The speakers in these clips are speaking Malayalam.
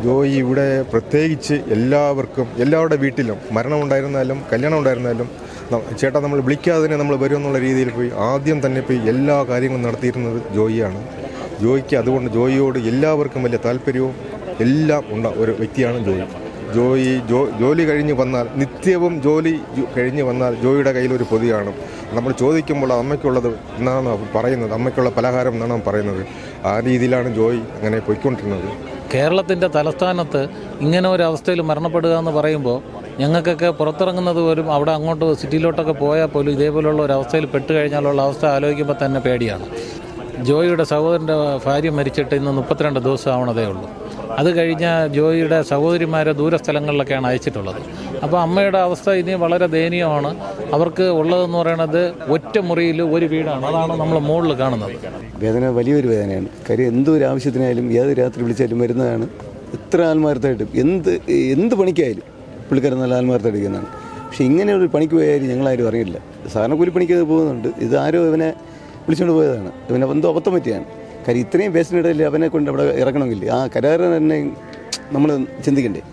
ജോയി ഇവിടെ പ്രത്യേകിച്ച് എല്ലാവരുടെ വീട്ടിലും മരണമുണ്ടായിരുന്നാലും കല്യാണം ഉണ്ടായിരുന്നാലും ചേട്ടാ നമ്മൾ വിളിക്കാതെ തന്നെ നമ്മൾ വരുമെന്നുള്ള രീതിയിൽ പോയി ആദ്യം തന്നെ പോയി എല്ലാ കാര്യങ്ങളും നടത്തിയിരുന്നത് ജോയിയാണ്. ജോയിക്ക് അതുകൊണ്ട് ജോയിയോട് എല്ലാവർക്കും വലിയ താല്പര്യവും എല്ലാം ഉള്ള ഒരു വ്യക്തിയാണ് ജോയി. ജോലി കഴിഞ്ഞ് വന്നാൽ നിത്യവും ജോലി കഴിഞ്ഞ് വന്നാൽ ജോയിയുടെ കയ്യിലൊരു പൊതിയാണ്. നമ്മൾ ചോദിക്കുമ്പോൾ അമ്മയ്ക്കുള്ളത് എന്നാണ് പറയുന്നത്, അമ്മയ്ക്കുള്ള പലഹാരം എന്നാണ് പറയുന്നത്. ആ രീതിയിലാണ് ജോയി അങ്ങനെ പോയിക്കൊണ്ടിരുന്നത്. കേരളത്തിൻ്റെ തലസ്ഥാനത്ത് ഇങ്ങനെ ഒരു അവസ്ഥയിൽ മരണപ്പെടുക എന്ന് പറയുമ്പോൾ ഞങ്ങൾക്കൊക്കെ പുറത്തിറങ്ങുന്നത് പോലും അവിടെ അങ്ങോട്ട് സിറ്റിയിലോട്ടൊക്കെ പോയാൽ പോലും ഇതേപോലുള്ള ഒരു അവസ്ഥയിൽ പെട്ട് കഴിഞ്ഞാലുള്ള അവസ്ഥ ആലോചിക്കുമ്പോൾ തന്നെ പേടിയാണ്. ജോയിയുടെ സഹോദരൻ്റെ ഭാര്യ മരിച്ചിട്ട് ഇന്ന് 32 ദിവസം ആവണതേ ഉള്ളൂ. അത് കഴിഞ്ഞാൽ ജോയിയുടെ സഹോദരിമാരെ ദൂരസ്ഥലങ്ങളിലൊക്കെയാണ് അയച്ചിട്ടുള്ളത്. അപ്പോൾ അമ്മയുടെ അവസ്ഥ ഇനി വളരെ ദയനീയമാണ്. അവർക്ക് ഉള്ളതെന്ന് പറയുന്നത് ഒറ്റ മുറിയിൽ ഒരു വീടാണ്. അതാണ് നമ്മൾ മുകളിൽ കാണുന്നത്. വേദന വലിയൊരു വേദനയാണ്. കാര്യം എന്തൊരു ആവശ്യത്തിനായാലും ഏത് രാത്രി വിളിച്ചാലും വരുന്നതാണ്. എത്ര ആത്മാർത്ഥമായിട്ടും എന്ത് പണിക്കായാലും പുള്ളിക്കാരൻ നല്ല ആത്മാർത്ഥമായിട്ട് ഇരിക്കുന്നതാണ്. പക്ഷേ ഇങ്ങനെ ഒരു പണിക്ക് പോയാലും ഞങ്ങളാരും അറിയില്ല. സാധാരണ കൂലിപ്പണിക്ക് പോകുന്നുണ്ട്. ഇതാരോ ഇവനെ വിളിച്ചുകൊണ്ട് പോയതാണ്. ഇവനെ എന്തോ അബദ്ധം പറ്റിയാണ്. കാര്യം ഇത്രയും പേസിനിടയിൽ അവനെ കൊണ്ട് അവിടെ ഇറക്കണമെങ്കിൽ ആ കരാറിന് തന്നെ നമ്മൾ ചിന്തിക്കണ്ടേ.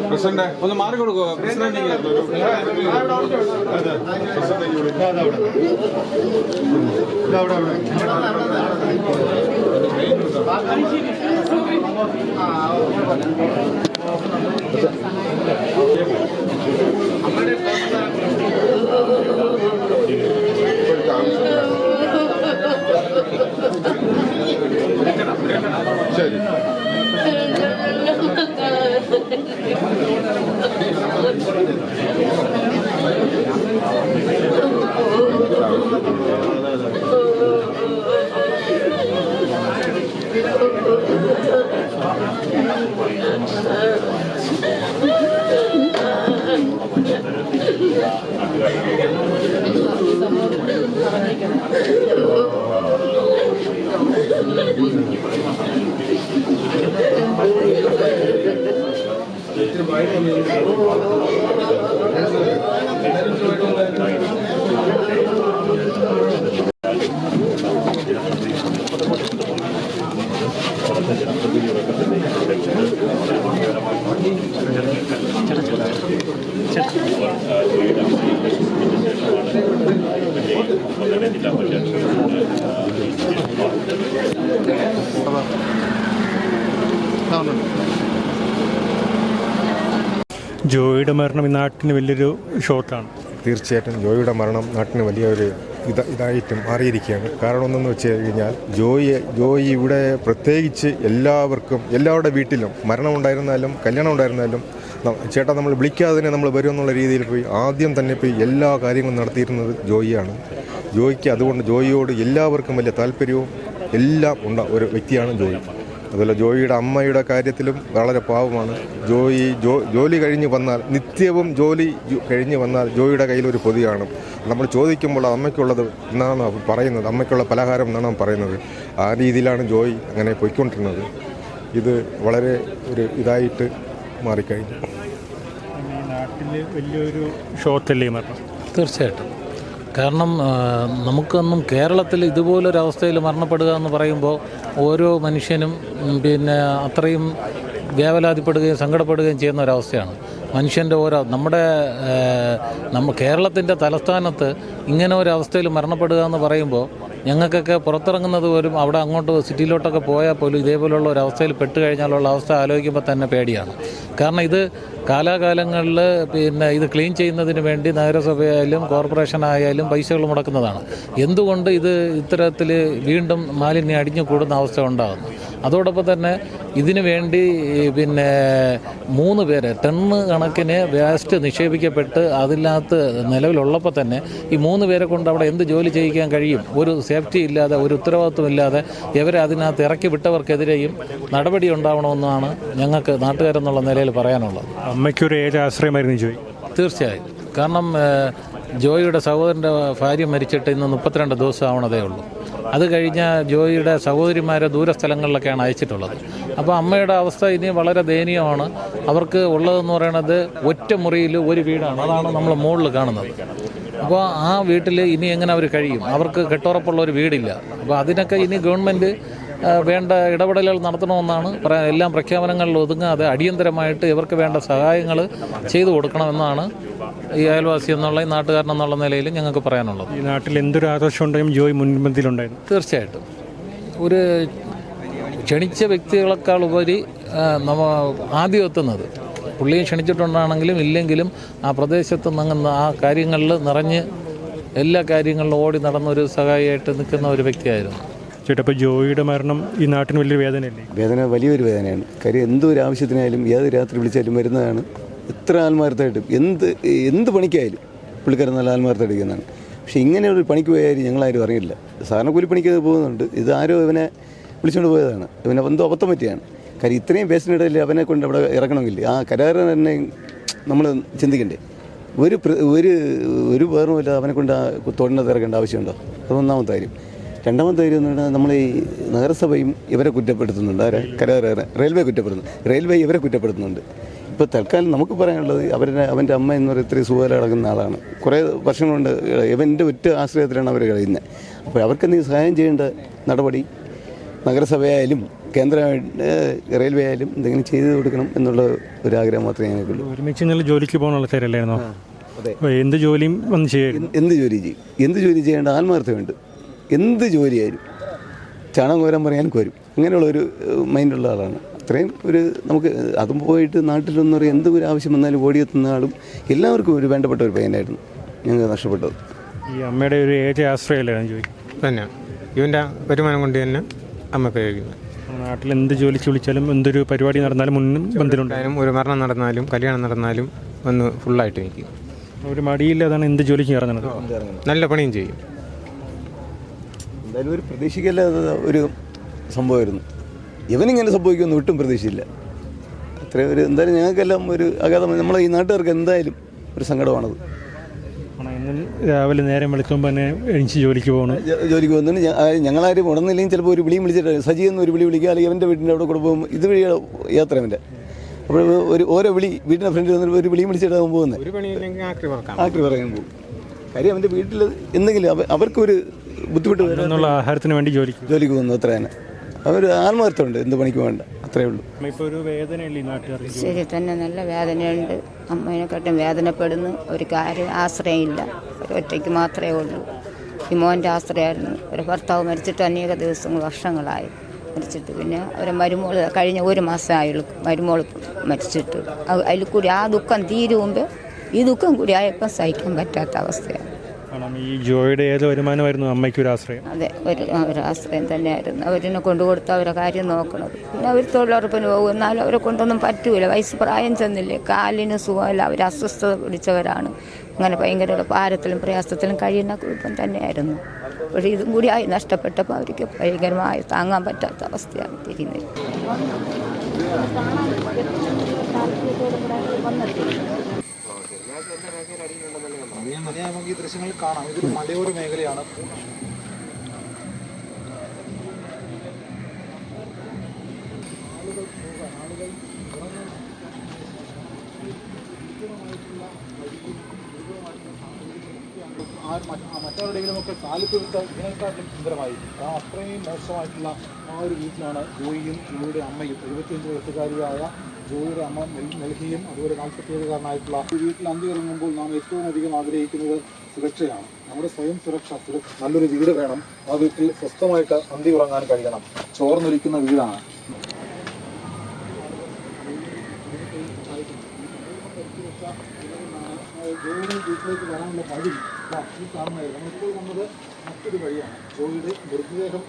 പ്രസിഡന്റ് ഒന്ന് മാറി കൊടുക്കുക. ശരി. ജോയിയുടെ മരണം ഈ നാട്ടിന് വലിയൊരു ഷോക്കാണ്. തീർച്ചയായിട്ടും ജോയിയുടെ മരണം നാട്ടിന് വലിയൊരു ഇതായിട്ട് മാറിയിരിക്കുകയാണ്. കാരണം ഒന്നെന്ന് വെച്ച് കഴിഞ്ഞാൽ ജോയി ഇവിടെ പ്രത്യേകിച്ച് എല്ലാവരുടെ വീട്ടിലും മരണമുണ്ടായിരുന്നാലും കല്യാണം ഉണ്ടായിരുന്നാലും ചേട്ടാ നമ്മൾ വിളിക്കാതെ തന്നെ നമ്മൾ വരുമെന്നുള്ള രീതിയിൽ പോയി ആദ്യം തന്നെ പോയി എല്ലാ കാര്യങ്ങളും നടത്തിയിരുന്നത് ജോയിയാണ്. ജോയിക്ക് അതുകൊണ്ട് ജോയിയോട് എല്ലാവർക്കും വലിയ താല്പര്യവും എല്ലാം ഉണ്ട ഒരു വ്യക്തിയാണ് ജോയി. അതുപോലെ ജോയിയുടെ അമ്മയുടെ കാര്യത്തിലും വളരെ പാവമാണ്. ജോലി കഴിഞ്ഞ് വന്നാൽ നിത്യവും ജോലി കഴിഞ്ഞ് വന്നാൽ ജോയിയുടെ കയ്യിലൊരു പൊതിയാണ്. നമ്മൾ ചോദിക്കുമ്പോൾ അമ്മയ്ക്കുള്ളത് എന്നാണ് പറയുന്നത്, അമ്മയ്ക്കുള്ള പലഹാരം എന്നാണ് പറയുന്നത്. ആ രീതിയിലാണ് ജോയി അങ്ങനെ പോയിക്കൊണ്ടിരുന്നത്. ഇത് വളരെ ഒരു ഇതായിട്ട് മാറിക്കഴിഞ്ഞു. നാട്ടിൽ വലിയൊരു ഷോക്കല്ലേ മരണം? തീർച്ചയായിട്ടും. കാരണം നമുക്കൊന്നും കേരളത്തിൽ ഇതുപോലൊരവസ്ഥയിൽ മരണപ്പെടുക എന്ന് പറയുമ്പോൾ ഓരോ മനുഷ്യനും അത്രയും വേവലാതിപ്പെടുകയും സങ്കടപ്പെടുകയും ചെയ്യുന്ന ഒരവസ്ഥയാണ്. മനുഷ്യൻ്റെ നമ്മുടെ കേരളത്തിൻ്റെ തലസ്ഥാനത്ത് ഇങ്ങനെ ഒരു അവസ്ഥയിൽ മരണപ്പെടുക എന്ന് പറയുമ്പോൾ ഞങ്ങൾക്കൊക്കെ പുറത്തിറങ്ങുന്നത് പോലും അവിടെ അങ്ങോട്ട് സിറ്റിയിലോട്ടൊക്കെ പോയാൽ പോലും ഇതേപോലുള്ള ഒരു അവസ്ഥയിൽ പെട്ട് കഴിഞ്ഞാലുള്ള അവസ്ഥ ആലോചിക്കുമ്പോൾ തന്നെ പേടിയാണ്. കാരണം ഇത് കാലാകാലങ്ങളിൽ പിന്നെ ഇത് ക്ലീൻ ചെയ്യുന്നതിന് വേണ്ടി നഗരസഭയായാലും കോർപ്പറേഷനായാലും പൈസകൾ മുടക്കുന്നതാണ്. എന്തുകൊണ്ട് ഇത് ഇത്തരത്തിൽ വീണ്ടും മാലിന്യം അടിഞ്ഞു കൂടുന്ന അവസ്ഥ ഉണ്ടാകുന്നു? അതോടൊപ്പം തന്നെ ഇതിനു വേണ്ടി പിന്നെ 3 പേര് ടണ്ണ് കണക്കിന് വേസ്റ്റ് നിക്ഷേപിക്കപ്പെട്ട് അതിനകത്ത് നിലവിലുള്ളപ്പോൾ തന്നെ ഈ 3 പേരെ കൊണ്ട് അവിടെ എന്ത് ജോലി ചെയ്യിക്കാൻ കഴിയും? ഒരു സേഫ്റ്റി ഇല്ലാതെ, ഒരു ഉത്തരവാദിത്വം ഇല്ലാതെ ഇവരെ അതിനകത്ത് ഇറക്കി വിട്ടവർക്കെതിരെയും നടപടി ഉണ്ടാവണമെന്നാണ് ഞങ്ങൾക്ക് നാട്ടുകാരെന്നുള്ള നിലയിൽ പറയാനുള്ളത്. അമ്മയ്ക്കൊരു ഏക ആശ്രയമായിരുന്നു ജോയി. തീർച്ചയായും. കാരണം ജോയിയുടെ സഹോദരൻ്റെ ഭാര്യ മരിച്ചിട്ട് ഇന്ന് 32 ദിവസം ആവണതേ ഉള്ളൂ. അത് കഴിഞ്ഞ ജോയിയുടെ സഹോദരിമാരെ ദൂരസ്ഥലങ്ങളിലൊക്കെയാണ് അയച്ചിട്ടുള്ളത്. അപ്പോൾ അമ്മയുടെ അവസ്ഥ ഇനി വളരെ ദയനീയമാണ്. അവർക്ക് ഉള്ളതെന്ന് പറയുന്നത് ഒറ്റ മുറിയിൽ ഒരു വീടാണ്. അതാണ് നമ്മൾ മുകളിൽ കാണുന്നത്. അപ്പോൾ ആ വീട്ടിൽ ഇനി എങ്ങനെ അവർ കഴിയും? അവർക്ക് കെട്ടുറപ്പുള്ള ഒരു വീടില്ല. അപ്പോൾ അതിനൊക്കെ ഇനി ഗവൺമെൻറ് വേണ്ട ഇടപെടലുകൾ നടത്തണമെന്നാണ് എല്ലാം പ്രഖ്യാപനങ്ങളിൽ ഒതുങ്ങാതെ അടിയന്തരമായിട്ട് ഇവർക്ക് വേണ്ട സഹായങ്ങൾ ചെയ്തു കൊടുക്കണമെന്നാണ് ഈ അയൽവാസി എന്നുള്ള ഈ നാട്ടുകാരൻ എന്നുള്ള നിലയിൽ ഞങ്ങൾക്ക് പറയാനുള്ളത്. ഈ നാട്ടിൽ എന്തൊരു ആഘോഷം ഉണ്ടെങ്കിലും ജോയി മുൻപന്തിയിലുണ്ടായിരുന്നു. തീർച്ചയായിട്ടും. ഒരു ക്ഷണിച്ച വ്യക്തികളെക്കാൾ ഉപരി ആദ്യം എത്തുന്നത് പുള്ളിയെ ക്ഷണിച്ചിട്ടുണ്ടാണെങ്കിലും ഇല്ലെങ്കിലും ആ പ്രദേശത്ത് നിന്ന് ആ കാര്യങ്ങളിൽ നിറഞ്ഞ് എല്ലാ കാര്യങ്ങളിലും ഓടി നടന്നൊരു സഹായിയായിട്ട് നിൽക്കുന്ന ഒരു വ്യക്തിയായിരുന്നു. ചേട്ടാ, ഇപ്പോൾ ജോയിയുടെ മരണം ഈ നാട്ടിന് വലിയൊരു വേദനയല്ലേ? വേദന വലിയൊരു വേദനയാണ്. കാര്യം എന്തൊരു ആവശ്യത്തിനായാലും ഏത് രാത്രി വിളിച്ചാലും വരുന്നതാണ്. എത്ര ആത്മാർത്ഥമായിട്ടും എന്ത് പണിക്കായാലും പുള്ളിക്കാരൻ നല്ല ആത്മാർത്ഥമായിട്ടിരിക്കുന്നതാണ്. പക്ഷേ ഇങ്ങനെ ഒരു പണിക്ക് പോയാലും ഞങ്ങളാരും അറിയില്ല. സാധാരണ കൂലിപ്പണിക്ക് പോകുന്നുണ്ട്. ഇതാരോ ഇവനെ വിളിച്ചുകൊണ്ട് പോയതാണ്. ഇവനെ എന്തോ അബദ്ധം പറ്റിയാണ്. കാര്യം ഇത്രയും പേസിനിടയിൽ അവനെ കൊണ്ട് അവിടെ ഇറക്കണമെങ്കിൽ ആ കരാറിന് തന്നെ നമ്മൾ ചിന്തിക്കണ്ടേ. ഒരു വേറുമില്ല അവനെ കൊണ്ട് തൊഴിലിനകത്ത് ഇറക്കേണ്ട ആവശ്യമുണ്ടോ? അത് ഒന്നാമത്തെ കാര്യം. രണ്ടാമത്തെ കാര്യം എന്ന് പറഞ്ഞാൽ നമ്മൾ ഈ നഗരസഭയും ഇവരെ കുറ്റപ്പെടുത്തുന്നുണ്ട്. റെയിൽവേ കുറ്റപ്പെടുന്നു. റെയിൽവേ ഇവരെ കുറ്റപ്പെടുത്തുന്നുണ്ട്. ഇപ്പോൾ തൽക്കാലം നമുക്ക് പറയാനുള്ളത് അവൻ്റെ അമ്മ എന്ന് പറയുന്ന ഇത്രയും സുഖം കിടക്കുന്ന ആളാണ്. കുറേ വർഷം കൊണ്ട് ഇവൻ്റെ ഒറ്റ ആശ്രയത്തിലാണ് അവർ കഴിയുന്നത്. അപ്പോൾ അവർക്ക് എന്തെങ്കിലും സഹായം ചെയ്യേണ്ട നടപടി നഗരസഭയായാലും കേന്ദ്ര റെയിൽവേ ആയാലും എന്തെങ്കിലും ചെയ്തു കൊടുക്കണം എന്നുള്ള ഒരു ആഗ്രഹം മാത്രമേ ഞങ്ങൾക്കുള്ളൂ. ഒരുമിച്ച് നിങ്ങൾ ജോലിക്ക് പോകാനുള്ള തരല്ലായിരുന്നോ? അതെ. എന്ത് ജോലിയും വന്ന് ചെയ്യാം. എന്ത് ജോലി ചെയ്യും? എന്ത് ജോലി ചെയ്യേണ്ട ആത്മാർത്ഥമുണ്ട്. എന്ത് ജോലിയായാലും ചാണകം കോരാൻ പറയാൻ കോരും. അങ്ങനെയുള്ളൊരു മൈൻഡുള്ള ആളാണ്. അത്രയും ഒരു നമുക്ക് അതും പോയിട്ട് നാട്ടിലൊന്നും പറയാം എന്ത് ഒരു ആവശ്യം വന്നാലും ഓടിയെത്തുന്ന ആളും എല്ലാവർക്കും ഒരു വേണ്ടപ്പെട്ട ഒരു പയ്യനായിരുന്നു ഞങ്ങൾക്ക് നഷ്ടപ്പെട്ടത്. ഈ അമ്മയുടെ ഒരു ഏക ആശ്രയമല്ലായിരുന്നു ജോലി തന്നെ. ഇവൻ്റെ വരുമാനം കൊണ്ട് തന്നെ അമ്മ കഴിക്കുന്നത്. നാട്ടിൽ എന്ത് ജോലിക്ക് വിളിച്ചാലും എന്തൊരു പരിപാടി നടന്നാലും മുന്നും ബന്ധമുണ്ടായാലും ഒരു മരണം നടന്നാലും കല്യാണം നടന്നാലും ഒന്ന് ഫുള്ളായിട്ട് നിൽക്കും. ഒരു മടിയില്ലാതാണ് എന്ത് ജോലിക്ക് ഇറങ്ങുന്നത്. നല്ല പണിയും ചെയ്യും. എന്തായാലും ഒരു പ്രതീക്ഷിക്കല്ലാത്ത ഒരു സംഭവമായിരുന്നു. ഇവനിങ്ങനെ സംഭവിക്കുമെന്ന് ഒട്ടും പ്രതീക്ഷയില്ല. അത്രയും ഒരു എന്തായാലും ഞങ്ങൾക്കെല്ലാം ഒരു അഗാധം. നമ്മളെ ഈ നാട്ടുകാർക്ക് എന്തായാലും ഒരു സങ്കടമാണത്. രാവിലെ നേരം വെളുക്കുമ്പോൾ തന്നെ എണിച്ച് ജോലിക്ക് പോകണം. ജോലിക്ക് പോകുന്നുണ്ട്. ഞങ്ങളാരും ഉണർന്നില്ലെങ്കിൽ ചിലപ്പോൾ ഒരു വിളി വിളിച്ചിട്ട് സജി എന്ന് ഒരു വിളി വിളിക്കുക, അല്ലെങ്കിൽ അവൻ്റെ വീടിൻ്റെ അവിടെ കൂടെ പോകുമ്പോൾ ഇതുവഴി യാത്ര അവൻ്റെ. അപ്പോൾ ഓരോ വിളി വീടിൻ്റെ ഫ്രണ്ടിൽ വന്നിട്ട് ഒരു വിളി വിളിച്ചിട്ടാകും പോകുന്നത്. ആക്രി പറയാൻ പോകും. കാര്യം അവൻ്റെ വീട്ടിൽ എന്തെങ്കിലും അവർക്കൊരു ബുദ്ധിമുട്ട് എന്നുള്ള ആഹാരത്തിന് വേണ്ടി ജോലിക്ക് പോകുന്നു. അത്ര തന്നെ അവർ ആത്മാർത്ഥമുണ്ട്. എന്ത് പണിക്ക് വേണ്ട, അത്രേ ഉള്ളൂ. ഇപ്പോൾ ഒരു വേദനയില്ല ഈ നാട്ടുകാർ. ശരി തന്നെ, നല്ല വേദനയുണ്ട്. അമ്മേനെക്കാട്ടും വേദനപ്പെടുന്നു. ഒരു കാര്യം ആശ്രയമില്ല. ഒറ്റയ്ക്ക് മാത്രമേ ഉള്ളൂ. ഈ മോൻ്റെ ആശ്രയമായിരുന്നു. ഒരു ഭർത്താവ് മരിച്ചിട്ട് അനേക ദിവസങ്ങൾ വർഷങ്ങളായി മരിച്ചിട്ട്. പിന്നെ ഒരു മരുമോൾ കഴിഞ്ഞ 1 മാസമായുള്ളൂ മരുമോൾ മരിച്ചിട്ട്. അതിൽ കൂടി ആ ദുഃഖം തീരുമ്പോൾ ഈ ദുഃഖം കൂടി ആയപ്പോൾ സഹിക്കാൻ പറ്റാത്ത അവസ്ഥയാണ്. ഈ ജോയിയുടെ ഏത് വരുമാനമായിരുന്നു അമ്മയ്ക്ക് ഒരു ആശ്രയം? അതെ, ഒരു ആശ്രയം തന്നെയായിരുന്നു. അവരിനെ കൊണ്ടുകൊടുത്ത് അവരെ കാര്യം നോക്കണത്. പിന്നെ അവർ തൊഴിലുറപ്പിന് പോകും. എന്നാലും അവരെ കൊണ്ടൊന്നും പറ്റൂല. വയസ്സ് പ്രായം ചെന്നില്ലേ, കാലിന് സുഖമില്ല. അവർ അസ്വസ്ഥത പിടിച്ചവരാണ്. അങ്ങനെ ഭയങ്കര ഭാരത്തിലും പ്രയാസത്തിലും കഴിയുന്ന കുഴപ്പം തന്നെയായിരുന്നു. പക്ഷേ ഇതും കൂടി ആയി നഷ്ടപ്പെട്ടപ്പോൾ അവർക്ക് ഭയങ്കരമായി താങ്ങാൻ പറ്റാത്ത അവസ്ഥയാണ് തിരിയുന്നത്. നമുക്ക് ഈ ദൃശ്യങ്ങളിൽ കാണാം. ഇതൊരു മലയോര മേഖലയാണ്. മറ്റവരുടെയെങ്കിലുമൊക്കെ കാലത്ത് ഇതിനേക്കാട്ടിലും സുന്ദരമായി അത്രയും മോശമായിട്ടുള്ള ആ ഒരു വീട്ടിലാണ് ജോയിയും ജോയിയുടെ അമ്മയും 75 വയസ്സുകാരിയായ ജോയിയുടെ അമ്മ മെൽഹിയും അതുപോലെ 47കാരനായിട്ടുള്ള വീട്ടിൽ അന്തി ഇറങ്ങുമ്പോൾ നാം ഏറ്റവും അധികം ആഗ്രഹിക്കുന്നത് സുരക്ഷയാണ്. നമ്മുടെ സ്വയം സുരക്ഷ, നല്ലൊരു വീട് വേണം. ആ വീട്ടിൽ സ്വസ്ഥമായിട്ട് അന്തി ഉറങ്ങാൻ കഴിയണം. ചോർന്നൊലിക്കുന്ന വീടാണ്. കാഴ്ച ഇതുകൊണ്ടാണ് ജോയിയുടെ വീട്ടിലേക്ക് വരാനുള്ള വഴി ഈ കാണുന്നതായിരുന്നു. നമ്മളിപ്പോൾ വന്നത് മറ്റൊരു വഴിയാണ്. ജോയിയുടെ മൃതദേഹം